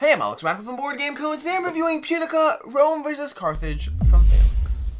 Hey, I'm Alex Radical from Board Game Co, and today I'm reviewing Punica, Rome vs. Carthage from Phalanx.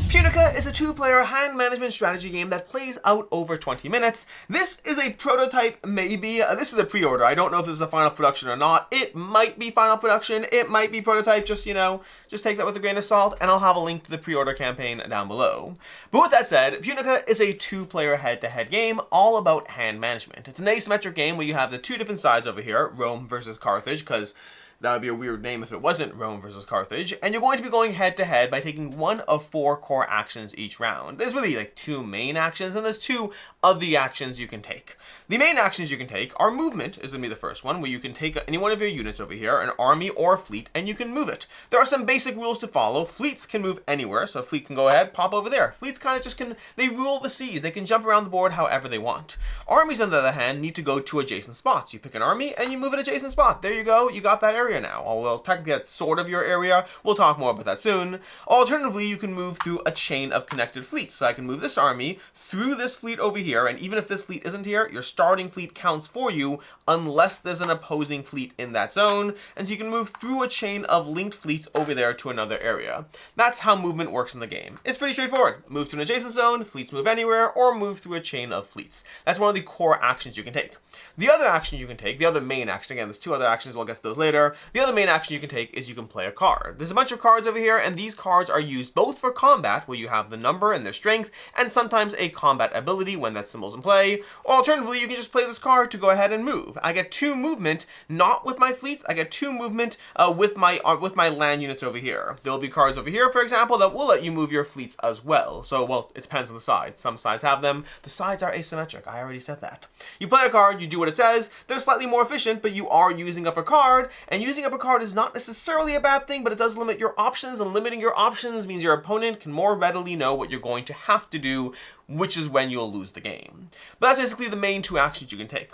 Punica is a two-player hand management strategy game that plays out over 20 minutes. This is a prototype, maybe. This is a pre-order. I don't know if this is a final production or not. It might be final production. It might be prototype. Just take that with a grain of salt, and I'll have a link to the pre-order campaign down below. But with that said, Punica is a two-player head-to-head game all about hand management. It's an asymmetric game where you have the two different sides over here, Rome versus Carthage, because that would be a weird name if it wasn't Rome versus Carthage. And you're going to be going head to head by taking one of 4 core actions each round. There's really like 2 main actions, and there's 2 of the actions you can take. The main actions you can take are movement, is going to be the first one, where you can take any one of your units over here, an army or a fleet, and you can move it. There are some basic rules to follow. Fleets can move anywhere, so a fleet can go ahead, pop over there. Fleets kind of just they rule the seas. They can jump around the board however they want. Armies, on the other hand, need to go to adjacent spots. You pick an army, and you move an adjacent spot. There you go, you got that area now. Well, technically that's sort of your area. We'll talk more about that soon. Alternatively, you can move through a chain of connected fleets. So I can move this army through this fleet over here, and even if this fleet isn't here, your starting fleet counts for you unless there's an opposing fleet in that zone, and so you can move through a chain of linked fleets over there to another area. That's how movement works in the game. It's pretty straightforward. Move to an adjacent zone, fleets move anywhere, or move through a chain of fleets. That's one of the core actions you can take. The other action you can take, the other main action, again, there's 2 other actions, we'll get to those later. The other main action you can take is you can play a card. There's a bunch of cards over here, and these cards are used both for combat, where you have the number and their strength, and sometimes a combat ability when that symbol's in play, or alternatively, you can just play this card to go ahead and move. I get 2 movement, not with my fleets, I get 2 movement with my land units over here. There'll be cards over here, for example, that will let you move your fleets as well. So, well, it depends on the side. Some sides have them. The sides are asymmetric. I already said that. You play a card, you do what it says. They're slightly more efficient, but you are using up a card, and using up a card is not necessarily a bad thing, but it does limit your options, and limiting your options means your opponent can more readily know what you're going to have to do, which is when you'll lose the game. But that's basically the main 2 actions you can take.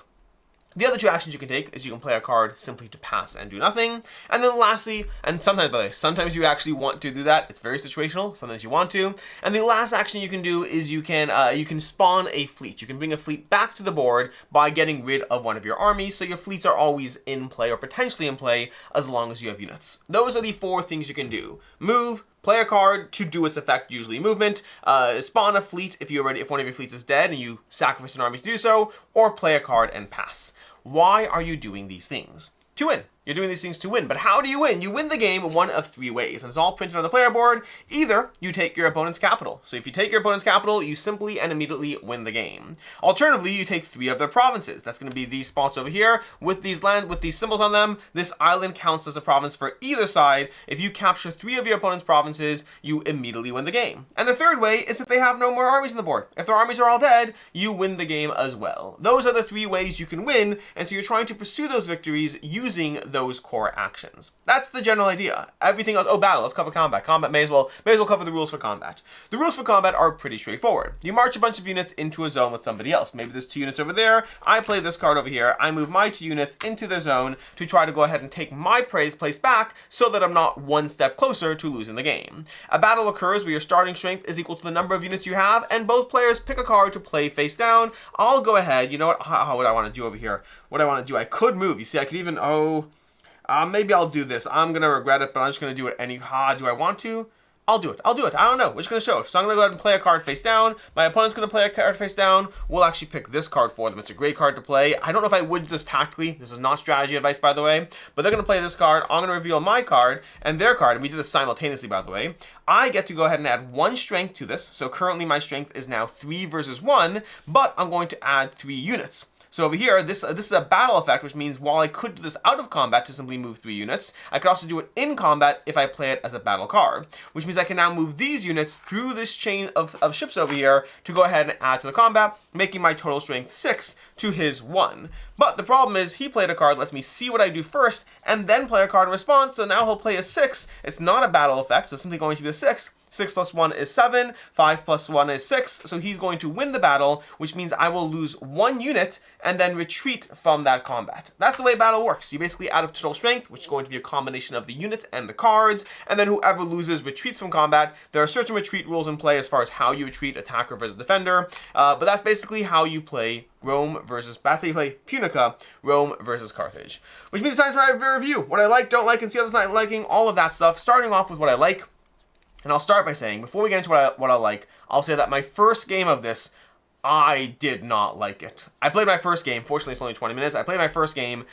The other 2 actions you can take is you can play a card simply to pass and do nothing. And then lastly, and sometimes, by the way, sometimes you actually want to do that. It's very situational. Sometimes you want to. And the last action you can do is you can spawn a fleet. You can bring a fleet back to the board by getting rid of one of your armies. So your fleets are always in play or potentially in play as long as you have units. Those are the 4 things you can do. Move, play a card to do its effect, usually movement, spawn a fleet if one of your fleets is dead and you sacrifice an army to do so, or play a card and pass. Why are you doing these things? To win. You're doing these things to win, but how do you win? You win the game one of 3 ways, and it's all printed on the player board. Either you take your opponent's capital. So if you take your opponent's capital, you simply and immediately win the game. Alternatively, you take 3 of their provinces. That's going to be these spots over here with these symbols on them. This island counts as a province for either side. If you capture 3 of your opponent's provinces, you immediately win the game. And the third way is if they have no more armies on the board. If their armies are all dead, you win the game as well. Those are the 3 ways you can win, and so you're trying to pursue those victories using those core actions. That's the general idea. Everything else, battle, let's cover combat. Combat may as well cover the rules for combat. The rules for combat are pretty straightforward. You march a bunch of units into a zone with somebody else. Maybe there's 2 units over there. I play this card over here. I move my 2 units into their zone to try to go ahead and take my place back so that I'm not 1 step closer to losing the game. A battle occurs where your starting strength is equal to the number of units you have, and both players pick a card to play face down. I'll go ahead, you know what, what I want to do over here. What I want to do, I could move. You see, I could even, maybe I'll do this. I'm going to regret it, but I'm just going to do it do I want to? I'll do it. I don't know. We're just going to show it. So I'm going to go ahead and play a card face down. My opponent's going to play a card face down. We'll actually pick this card for them. It's a great card to play. I don't know if I would do this tactically. This is not strategy advice, by the way. But they're going to play this card. I'm going to reveal my card and their card. And we did this simultaneously, by the way. I get to go ahead and add 1 strength to this. So currently my strength is now 3 versus 1. But I'm going to add 3 units. So over here, this is a battle effect, which means while I could do this out of combat to simply move 3 units, I could also do it in combat if I play it as a battle card, which means I can now move these units through this chain of ships over here to go ahead and add to the combat, making my total strength 6 to his 1. But the problem is he played a card that lets me see what I do first and then play a card in response, so now he'll play a 6. It's not a battle effect, so it's simply going to be a 6. 6 plus 1 is 7, 5 plus 1 is 6, so he's going to win the battle, which means I will lose 1 unit and then retreat from that combat. That's the way battle works. You basically add up total strength, which is going to be a combination of the units and the cards, and then whoever loses retreats from combat. There are certain retreat rules in play as far as how you retreat, attacker versus defender, but that's basically how you play that's how you play Punica, Rome versus Carthage. Which means it's time to review what I like, don't like, and see others not liking, all of that stuff, starting off with what I like. And I'll start by saying, before we get into what I like, I'll say that my first game of this, I did not like it. I played my first game, fortunately it's only 20 minutes, I played my first game,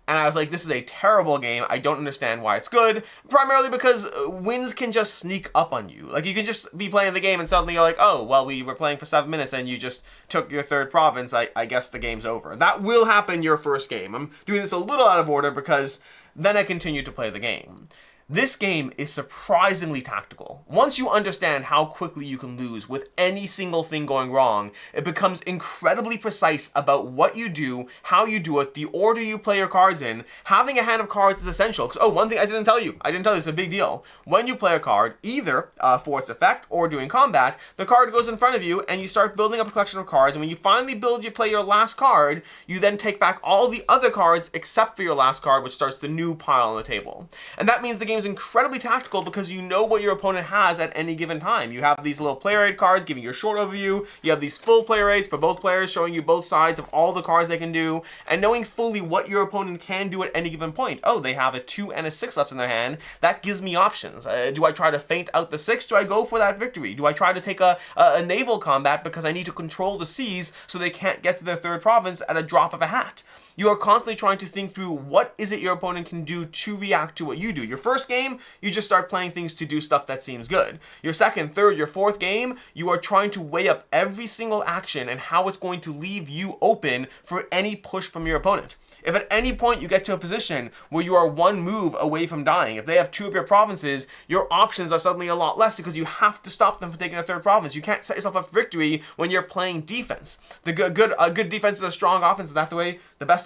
and I was like, this is a terrible game. I don't understand why it's good. Primarily because wins can just sneak up on you. Like, you can just be playing the game and suddenly you're like, oh, well, we were playing for 7 minutes and you just took your 3rd province. I guess the game's over. That will happen your first game. I'm doing this a little out of order because then I continue to play the game. This game is surprisingly tactical. Once you understand how quickly you can lose with any single thing going wrong, it becomes incredibly precise about what you do, how you do it, the order you play your cards in. Having a hand of cards is essential. Because, one thing I didn't tell you, it's a big deal. When you play a card, either for its effect or doing combat, the card goes in front of you and you start building up a collection of cards, and when you finally play your last card, you then take back all the other cards except for your last card, which starts the new pile on the table. And that means the game is incredibly tactical because you know what your opponent has at any given time. You have these little player aid cards giving you a short overview. You have these full player aids for both players showing you both sides of all the cards they can do, and knowing fully what your opponent can do at any given point. Oh, they have a 2 and a 6 left in their hand. That gives me options. Do I try to feint out the 6? Do I go for that victory? Do I try to take a naval combat because I need to control the seas so they can't get to their 3rd province at a drop of a hat? You are constantly trying to think through what is it your opponent can do to react to what you do. Your first game, you just start playing things to do stuff that seems good. Your second, third, your fourth game, you are trying to weigh up every single action and how it's going to leave you open for any push from your opponent. If at any point you get to a position where you are 1 move away from dying, if they have 2 of your provinces, your options are suddenly a lot less because you have to stop them from taking a 3rd province. You can't set yourself up for victory when you're playing defense. A good defense is a strong offense. Is that the way? The best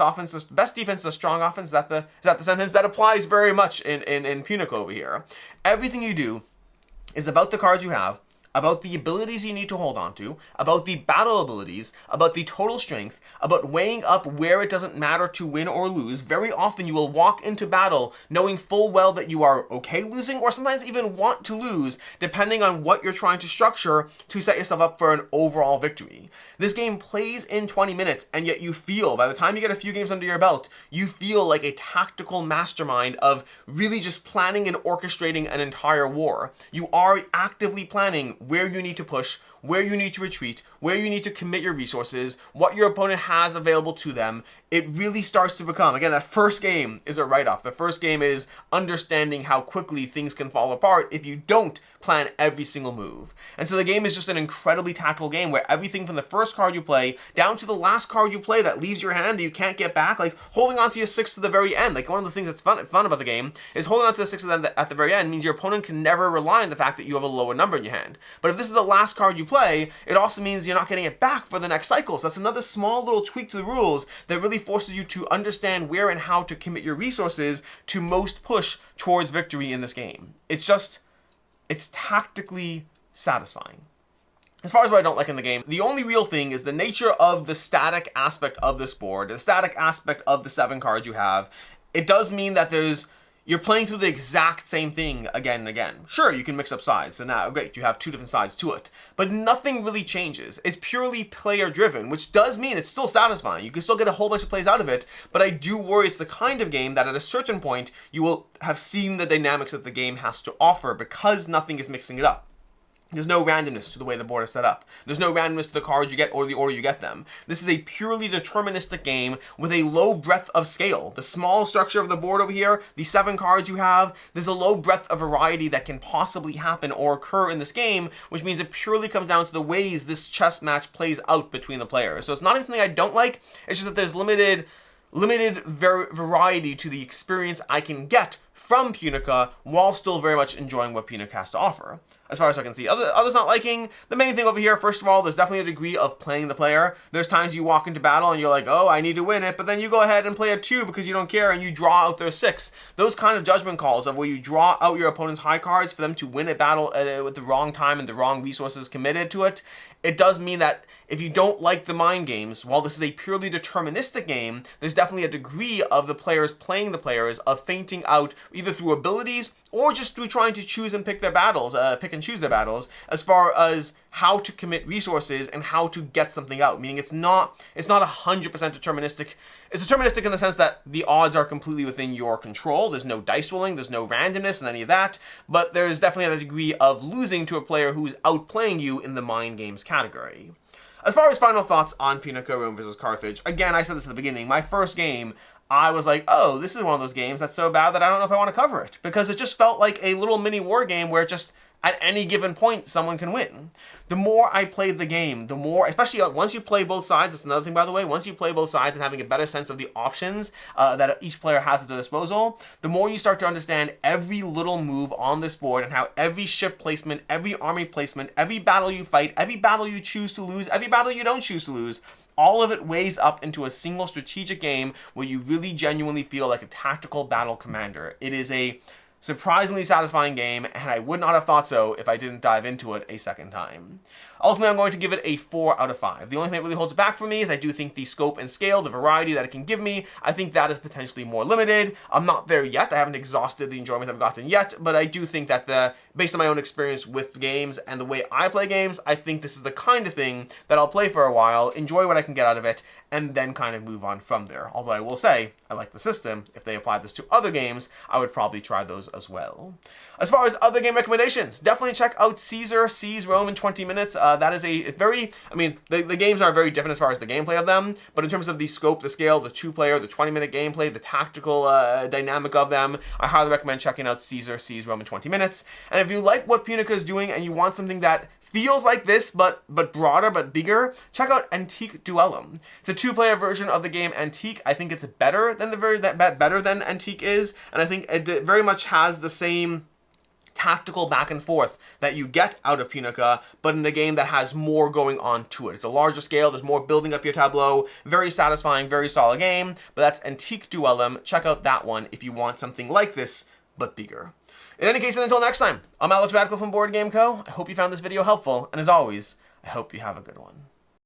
defense is a strong offense. Is that the sentence? That applies very much in Punic over here. Everything you do is about the cards you have, about the abilities you need to hold on to, about the battle abilities, about the total strength, about weighing up where it doesn't matter to win or lose. Very often you will walk into battle knowing full well that you are okay losing, or sometimes even want to lose, depending on what you're trying to structure to set yourself up for an overall victory. This game plays in 20 minutes, and yet you feel, by the time you get a few games under your belt, you feel like a tactical mastermind of really just planning and orchestrating an entire war. You are actively planning where you need to push, where you need to retreat, where you need to commit your resources, what your opponent has available to them. It really starts to become, again, that first game is a write-off. The first game is understanding how quickly things can fall apart if you don't plan every single move. And so the game is just an incredibly tactical game where everything from the first card you play down to the last card you play that leaves your hand that you can't get back, like holding on to your 6 to the very end. Like, one of the things that's fun about the game is holding on to the 6 at the very end means your opponent can never rely on the fact that you have a lower number in your hand. But if this is the last card you play, it also means you're not getting it back for the next cycle. So that's another small little tweak to the rules that really forces you to understand where and how to commit your resources to most push towards victory in this game. It's tactically satisfying. As far as what I don't like in the game, the only real thing is the nature of the static aspect of this board, the static aspect of the 7 cards you have. It does mean that you're playing through the exact same thing again and again. Sure, you can mix up sides, so now, great, you have 2 different sides to it. But nothing really changes. It's purely player-driven, which does mean it's still satisfying. You can still get a whole bunch of plays out of it, but I do worry it's the kind of game that at a certain point, you will have seen the dynamics that the game has to offer because nothing is mixing it up. There's no randomness to the way the board is set up. There's no randomness to the cards you get or the order you get them. This is a purely deterministic game with a low breadth of scale. The small structure of the board over here, the 7 cards you have, there's a low breadth of variety that can possibly happen or occur in this game, which means it purely comes down to the ways this chess match plays out between the players. So it's not even something I don't like, it's just that there's limited limited variety to the experience I can get from Punica while still very much enjoying what Punica has to offer. As far as I can see, others not liking, the main thing over here, first of all, there's definitely a degree of playing the player. There's times you walk into battle and you're like, oh, I need to win it, but then you go ahead and play a 2 because you don't care and you draw out their 6. Those kind of judgment calls of where you draw out your opponent's high cards for them to win a battle with the wrong time and the wrong resources committed to it. It does mean that if you don't like the mind games, while this is a purely deterministic game, there's definitely a degree of the players playing the players of fainting out either through abilities or just through trying to choose and pick their battles, pick and choose their battles, as far as how to commit resources and how to get something out. Meaning it's not 100% deterministic. It's deterministic in the sense that the odds are completely within your control. There's no dice rolling, there's no randomness in any of that, but there's definitely a degree of losing to a player who's outplaying you in the mind games category. As far as final thoughts on Punica, Rome vs. Carthage, again, I said this at the beginning, my first game, I was like, oh, this is one of those games that's so bad that I don't know if I want to cover it. Because it just felt like a little mini war game where just at any given point, someone can win. The more I played the game, the more, especially once you play both sides, that's another thing, by the way, once you play both sides and having a better sense of the options that each player has at their disposal, the more you start to understand every little move on this board and how every ship placement, every army placement, every battle you fight, every battle you choose to lose, every battle you don't choose to lose, all of it weighs up into a single strategic game where you really genuinely feel like a tactical battle commander. It is a surprisingly satisfying game, and I would not have thought so if I didn't dive into it a second time. Ultimately, I'm going to give it a 4 out of 5. The only thing that really holds it back for me is I do think the scope and scale, the variety that it can give me, I think that is potentially more limited. I'm not there yet. I haven't exhausted the enjoyment I've gotten yet, but I do think that based on my own experience with games and the way I play games, I think this is the kind of thing that I'll play for a while, enjoy what I can get out of it, and then kind of move on from there. Although I will say, I like the system. If they applied this to other games, I would probably try those as well. As far as other game recommendations, definitely check out Caesar Sees Rome in 20 minutes. That is a very, the games are very different as far as the gameplay of them, but in terms of the scope, the scale, the 2-player, the 20-minute gameplay, the tactical dynamic of them, I highly recommend checking out Caesar Sees Rome in 20 minutes. And if you like what Punica is doing and you want something that feels like this, but broader, but bigger, check out Antique Duellum. It's a 2-player version of the game Antique. I think it's better than better than Antique is, and I think it very much has the same tactical back and forth that you get out of Punica, but in a game that has more going on to it. It's a larger scale, there's more building up your tableau, very satisfying, very solid game, but that's Antique Duellum. Check out that one if you want something like this, but bigger. In any case, and until next time, I'm Alex Radical from Board Game Co. I hope you found this video helpful, and as always, I hope you have a good one.